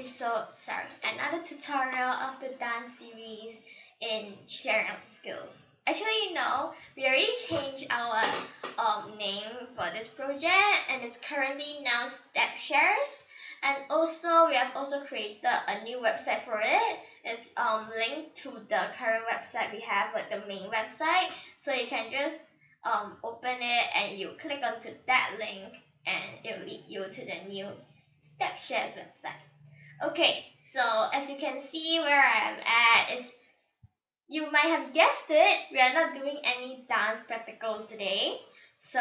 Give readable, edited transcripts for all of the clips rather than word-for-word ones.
another tutorial of the dance series in sharing our skills. Actually, we already changed our name for this project, and it's currently now StepShares. And also, we have also created a new website for it. It's linked to the current website we have, like the main website. So you can just open it and you click onto that link, and it'll lead you to the new StepShares website. Okay, so as you can see where I am at, you might have guessed it, we are not doing any dance practicals today. So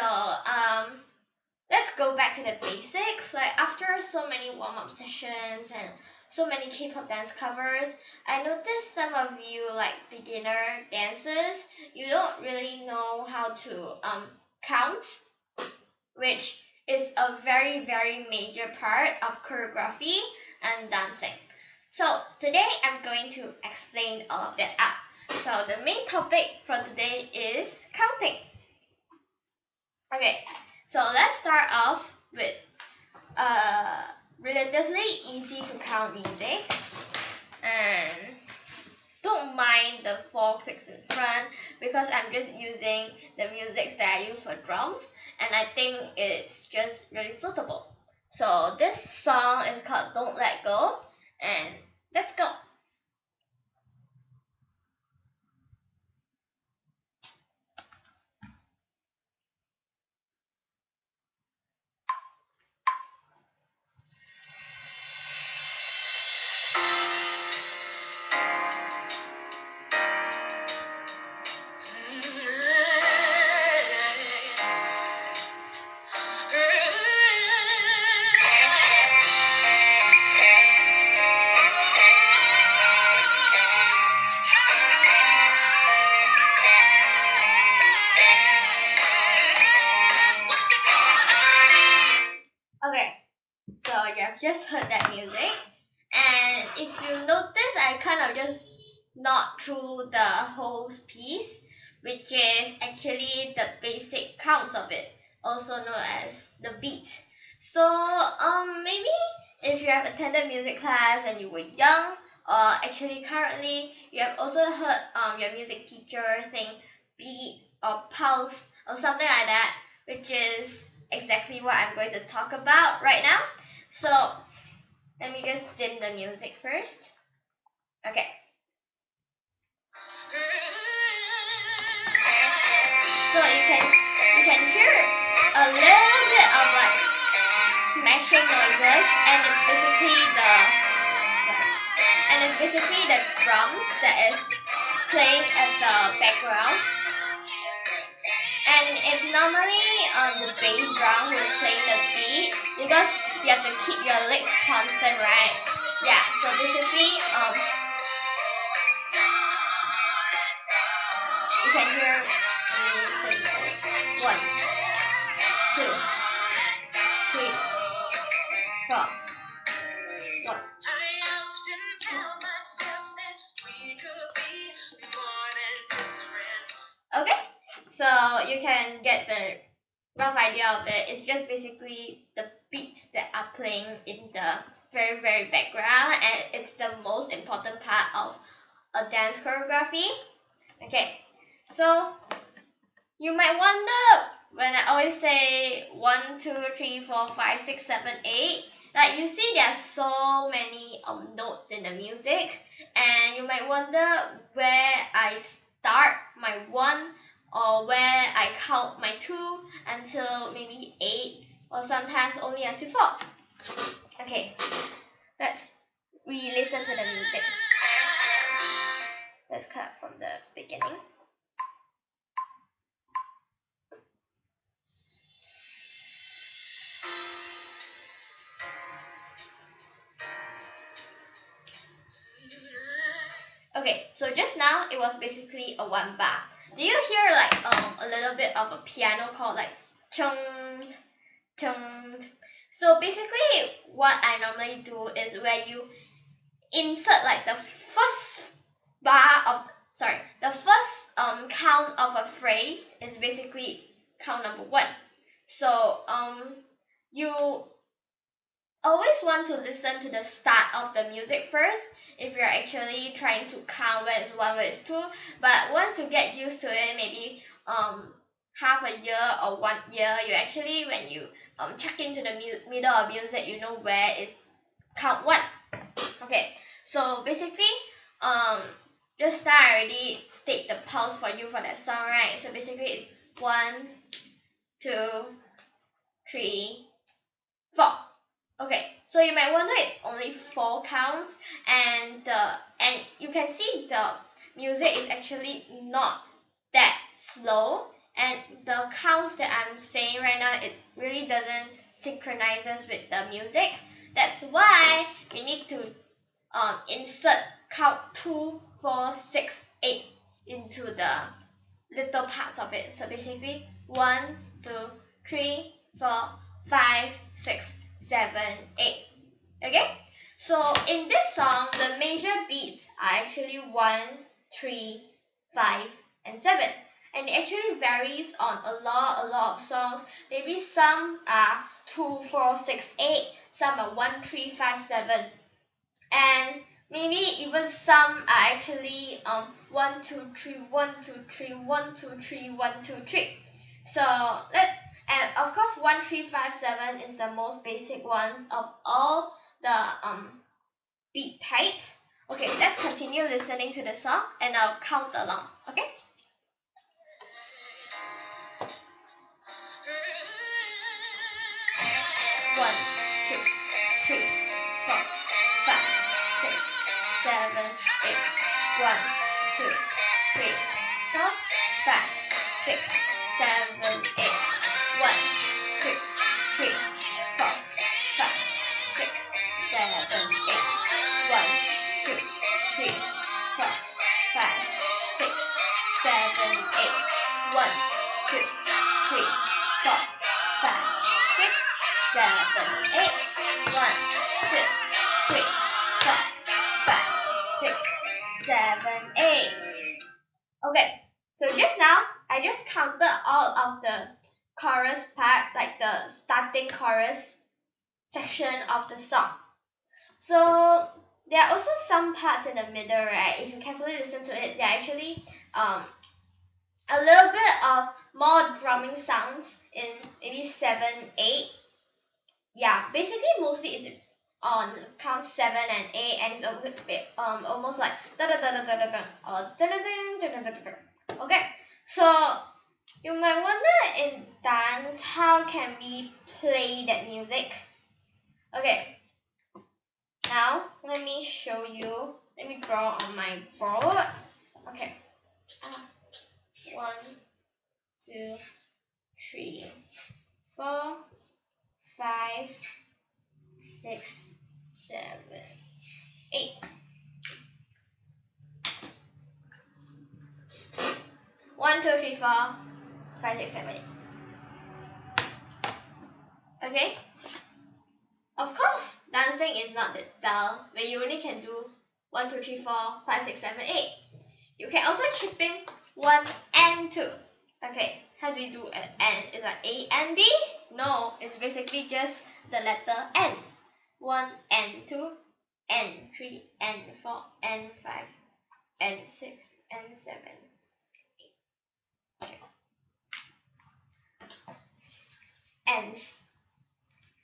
let's go back to the basics. Like after so many warm-up sessions and so many K-pop dance covers, I noticed some of you, like beginner dancers, you don't really know how to count, which is a very, very major part of choreography and dancing. So today I'm going to explain all of that out. So the main topic for today is counting. Okay, so let's start off with relatively easy to count music. And don't mind the 4 clicks in front because I'm just using the music that I use for drums, and I think it's just really suitable. So this song is called Don't Let Go, and let's go. Okay, so you have just heard that music, and if you notice, I kind of just nod through the whole piece, which is actually the basic count of it, also known as the beat. So maybe if you have attended music class when you were young, or actually currently you have also heard your music teacher saying beat or pulse or something like that, which is exactly what I'm going to talk about right now. So let me just dim the music first. Okay. So you can hear a little bit of like smashing noises, and it's basically the drums that is playing at the background. And it's normally the bass drum who is playing the beat, because you have to keep your legs constant, right? Yeah, so basically you can hear 1, 2, 3, 4, 1. Okay, so you can get the rough idea of it. It's just basically the beats that are playing in the very, very background, and it's the most important part of a dance choreography. Okay, so you might wonder when I always say 1, 2, 3, 4, 5, 6, 7, 8. Like you see, there are so many notes in the music, and you might wonder where I start my 1, or where I count my 2 until maybe 8, or sometimes only until 4. Okay, let's re-listen to the music. Let's cut from the beginning. Okay, so just now it was basically a 1 bar. Do you hear like a little bit of a piano chord, like chung chung? So basically what I normally do is where you insert like the first count of a phrase is basically count number 1. So you always want to listen to the start of the music first if you're actually trying to count where it's one, where it's two. But once you get used to it, maybe half a year or 1 year, you actually, when you check into the middle of music, you know where is count one. Okay, so basically just now I already state the pulse for you for that song, right? So basically it's 1, 2, 3, 4. Okay, so you might wonder it's only 4 counts, and you can see the music is actually not that slow, and the counts that I'm saying right now, it really doesn't synchronizes with the music. That's why we need to insert count 2, 4, 6, 8 into the little parts of it. So basically 1, 2, 3, 4, 5, 6, 7, 8. Okay? So in this song, the major beats are actually 1, 3, 5, and 7. And it actually varies on a lot of songs. Maybe some are 2, 4, 6, 8. Some are 1, 3, 5, 7. And maybe even some are actually 1, 2, 3, 1, 2, 3, 1, 2, 3, 1, 2, 3. So and of course 1, 3, 5, 7 is the most basic ones of all the beat types. Okay, let's continue listening to the song and I'll count along. Okay. 1, 2, 3, 4, 5, 6, 7, 8. 1, 2, 3, 4, 5, 6, 7, 8. 1, 2, 3, 4, 5, 6, 7, 8. 1, 2, 3, 4, 5, 6, 7, 8. 1, 2, 3, 4, 5, 6, 7, 8. 1, 2, 3, 4, 5, 6, 7, 8. Okay, so just now I just counted all of the chorus part, like the starting chorus section of the song. So there are also some parts in the middle, right? If you carefully listen to it, there are actually a little bit of more drumming sounds in maybe 7, 8. Yeah, basically mostly it's on count 7 and 8, and it's a bit almost like da da da da da da da or da da da da da da da. Okay, so you might wonder in dance how can we play that music. Okay, now let me show you. Let me draw on my board. Okay, 1, 2, 3, 4, 5, 6, 7, 8. 1, 2, 3, 4, 5, 6, 7, 8. Okay. Of course, dancing is not that dull, where you only can do 1, 2, 3, 4, 5, 6, 7, 8. You can also chip in 1 and 2. Okay, how do you do an N? Is like A and B? No, it's basically just the letter N. 1 and 2, and 3, and 4, and 5, and 6, and 7. Okay. Ends.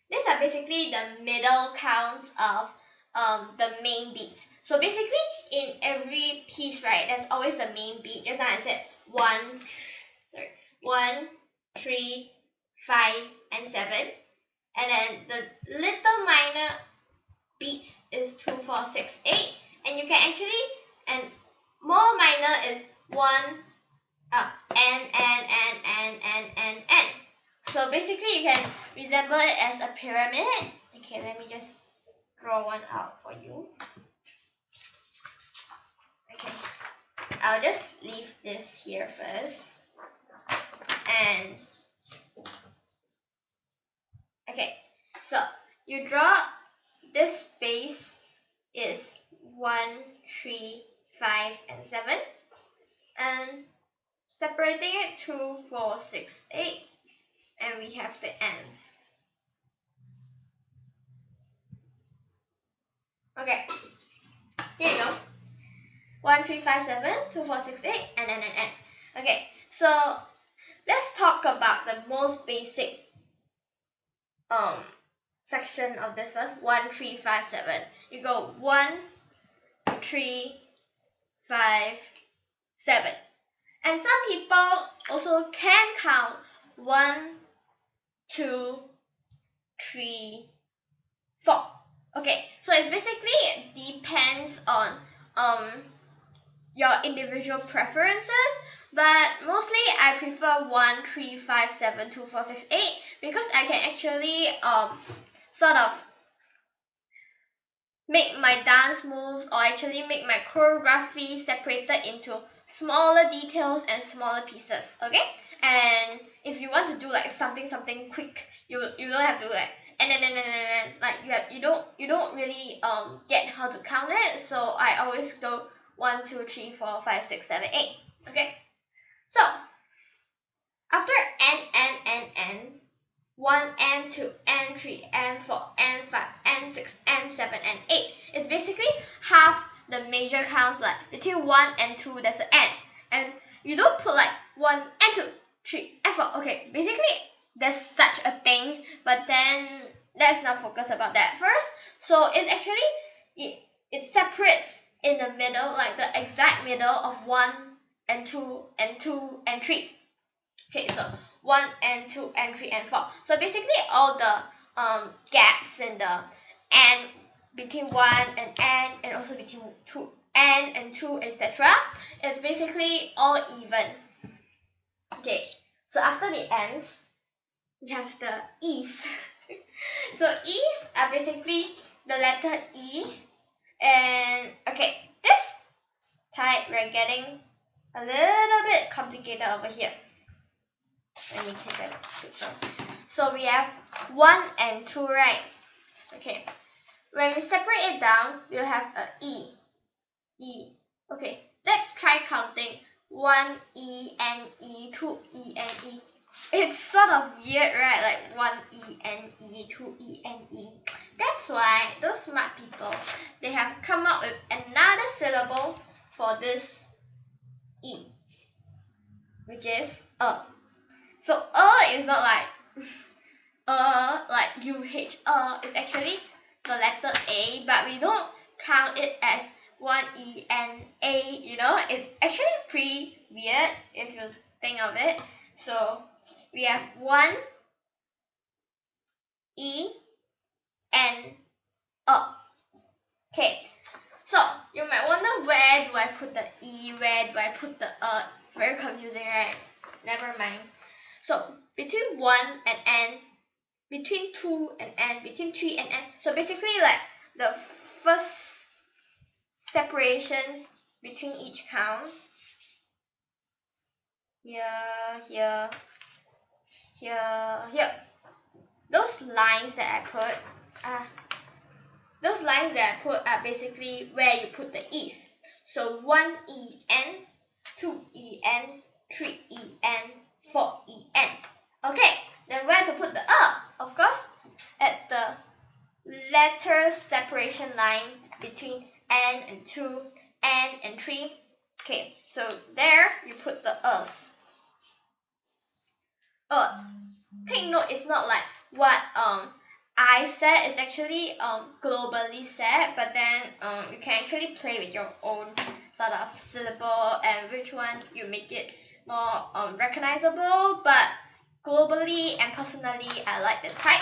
These are basically the middle counts of the main beats. So basically in every piece, right, there's always the main beat. Just now I said 1, 3, 5, and 7. And then the little minor beats is 2, 4, 6, 8. And you can actually, and more minor is 1, and. So basically you can resemble it as a pyramid. Okay, let me just draw one out for you. Okay, I'll just leave this here first. And okay, so you draw this space is 1, 3, 5, and 7, and separating it 2, 4, 6, 8, and we have the ends. Okay, here you go. 1, 3, 5, 7, 2, 4, 6, 8, and then an N. Okay, so let's talk about the most basic section of this first. 1, 3, 5, 7. You go 1, 3, 5, 7. And some people also can count 1, 2, 3, 4. Okay, so it basically depends on your individual preferences, but mostly I prefer 1, 3, 5, 7, 2, 4, 6, 8 because I can actually sort of make my dance moves or actually make my choreography separated into smaller details and smaller pieces. Okay, and if you want to do like something quick, you don't have to like and like you don't really get how to count it. So I always go 1, 2, 3, 4, 5, 6, 7, 8. Okay, so after n 1, n 2, n 3, n 4, n 5, n 6, n 7, and 8. It's basically half the major counts. Like between 1 and 2 there's an n, and you don't put like 1 and 2, 3 and 4. Okay, basically there's such a thing, but then let's not focus about that first. So it's actually it separates in the middle, like the exact middle of 1 and 2 and 2 and 3. Okay, so 1 and 2 and 3 and 4. So basically all the gaps in the n between 1 and n, and also between 2 n and 2, etc. It's basically all even. Okay, so after the n's, we have the e's. So e's are basically the letter e, and okay, this type we're getting a little bit complicated over here. Let me take that picture. So we have 1 and 2, right? Okay. When we separate it down, we'll have a E. E. Okay. Let's try counting 1 E and E, 2 E and E. It's sort of weird, right? Like 1 E and E, 2 E and E. That's why those smart people, they have come up with another syllable for this E, which is a. So is not like like UH. It's actually the letter A, but we don't count it as 1 E and A, you know? It's actually pretty weird if you think of it. So we have 1 E and A. Okay, so you might wonder, where do I put the E, where do I put the A? Very confusing, right? Never mind. So between 1 and n, between 2 and n, between 3 and n. So basically like the first separations between each count. Here. Those lines that I put are basically where you put the e's. So 1 E N, 2 E N, 3 E N, 4 E N. Okay, then where to put the A? Of course, at the letter separation line between N and 2, N and 3. Okay, so there you put the A's. Take note, it's not like what I said. It's actually globally said, but then you can actually play with your own sort of syllable and which one you make it more recognizable. But globally and personally, I like this type.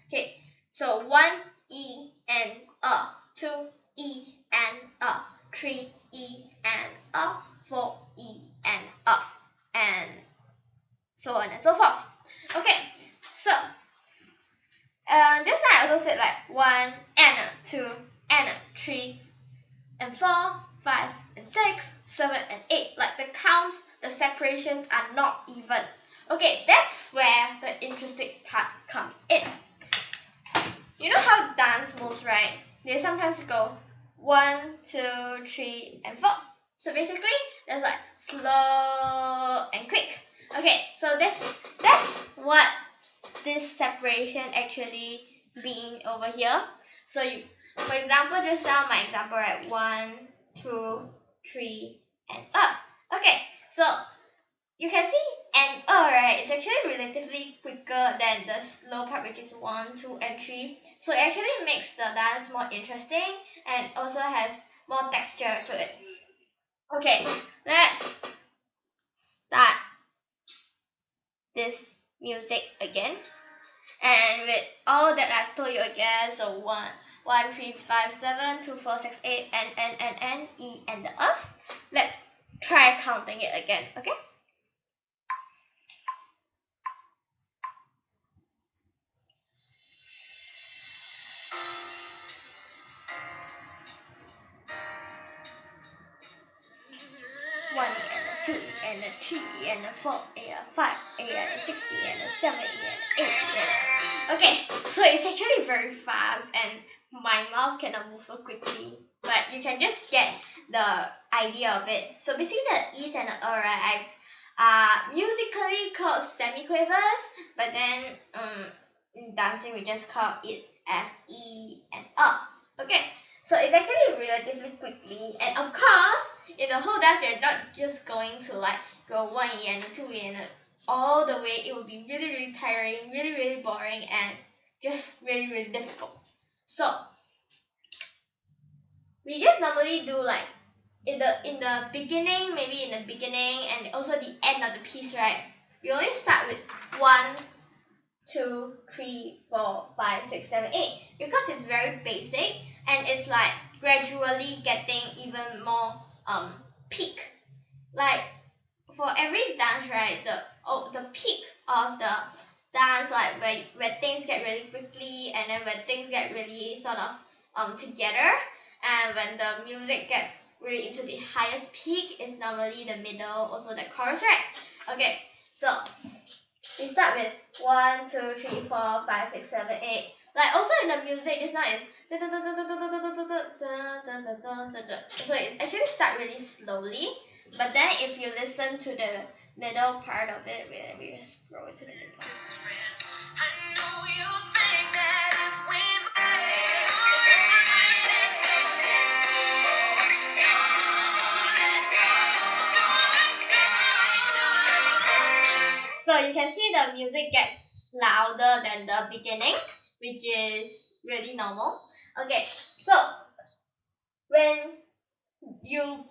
Okay, so 1 E and A, 2 E and A, 3 E and A, 4 E and A, and so on and so forth. Okay, so just now I also said like 1 and 2 and 3 and 4, 5 and 6, 7 and 8. Like the counts, the separations are not even. Okay, that's where the interesting part comes in. You know how dance moves, right? They sometimes go 1, 2, 3 and 4. So basically there's like slow and quick. Okay, so that's what this separation actually being over here. So For example, just now my example, right? 1, 2, 3, and up. Okay, so you can see and right, it's actually relatively quicker than the slow part, which is 1, 2, and 3. So it actually makes the dance more interesting and also has more texture to it. Okay, let's start this music again. And with all that I've told you again, so 1, 3, 5, 7, 2, 4, 6, 8, N, E, and the us. Let's try counting it again, okay? One and a 2 and a 3 and a 4 and a 5 and a 6 and a 7 and a 8 and okay, so it's actually very fast and my mouth cannot move so quickly, but you can just get the idea of it. So basically the E's and the right, I musically called semiquavers, but then in dancing we just call it as E and Okay, so it's actually relatively quickly, and of course in the whole dance we're not just going to like go 1 E and a 2 E and all the way. It would be really really tiring, really really boring, and just really really difficult. So we just normally do like in the beginning, maybe in the beginning and also the end of the piece, right? We only start with 1, 2, 3, 4, 5, 6, 7, 8 because it's very basic and it's like gradually getting even more peak. Like for every dance, right, the peak of the dance, like where things get really quickly and then when things get really sort of together, and when the music gets really into the highest peak is normally the middle, also the chorus, right? Okay, so we start with 1, 2, 3, 4, 5, 6, 7, 8. Like also in the music just now is so it actually start really slowly, but then if you listen to the middle part of it, we just scroll to the middle part. So you can see the music gets louder than the beginning, which is really normal. Okay, so when you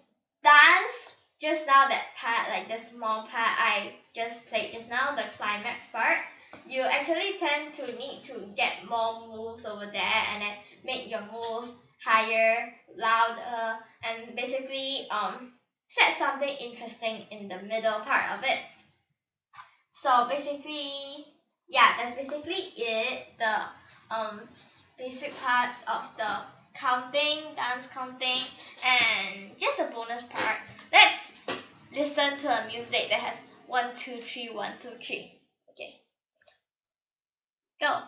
dance just now, that part, like the small part I just played just now, the climax part, you actually tend to need to get more moves over there and then make your moves higher, louder, and basically set something interesting in the middle part of it. So basically, yeah, that's basically it. The basic parts of the dance counting, and just a bonus part. Let's listen to a music that has 1, 2, 3, 1, 2, 3. Okay, go.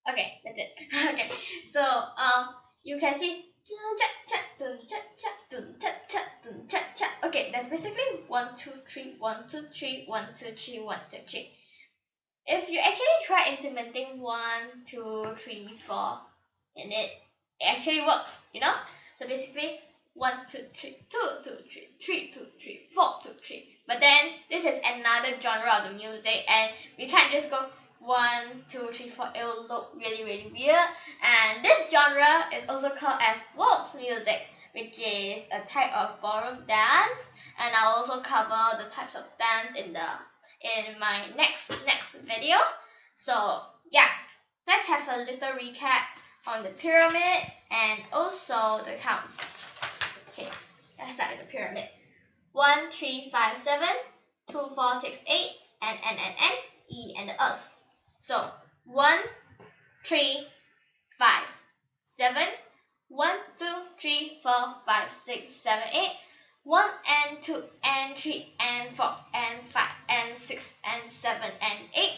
Okay, that's it. Okay, so you can see. Okay, that's basically 1, 2, 3, 1, 2, 3, 1, 2, 3, 1, 2, 3. If you actually try implementing 1, 2, 3, 4 in it, it actually works, you know? So basically 1, 2, 3, 2, 2, 3, 3, 2, 3, 4, 2, 3. But then this is another genre of the music and we can't just go 1, 2, 3, 4. It will look really, really weird. And this genre is also called as waltz music, which is a type of ballroom dance. And I'll also cover the types of dance in my next video. So yeah, let's have a little recap on the pyramid and also the counts. Okay, let's start with the pyramid. 1, 3, 5, 7, 2, 4, 6, 8, and N, E, and the us. So 1, 3, 5, 7, 1, 2, 3, 4, 5, 6, 7, 8, 1 and 2 and 3 and 4 and 5 and 6 and 7 and 8.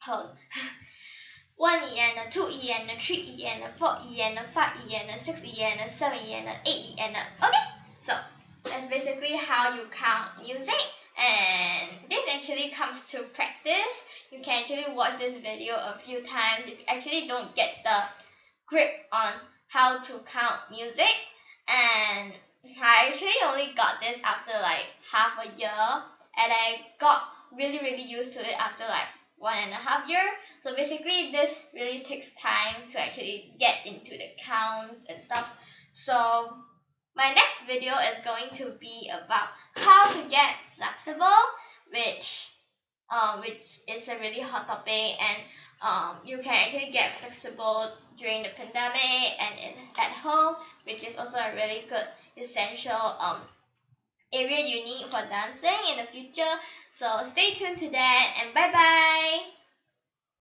Hold. 1 EN, 2 EN, 3 EN, 4 EN, 5 EN, 6 EN, 7 EN, 8 EN. Okay, so that's basically how you count music. And this actually comes to practice. You can actually watch this video a few times if you actually don't get the grip on how to count music. And I actually only got this after like half a year, and I got really used to it after like 1.5 years. So basically this really takes time to actually get into the counts and stuff. So my next video is going to be about how to get flexible, which is a really hot topic. And you can actually get flexible during the pandemic and at home, which is also a really good essential area you need for dancing in the future. So stay tuned to that, and bye bye.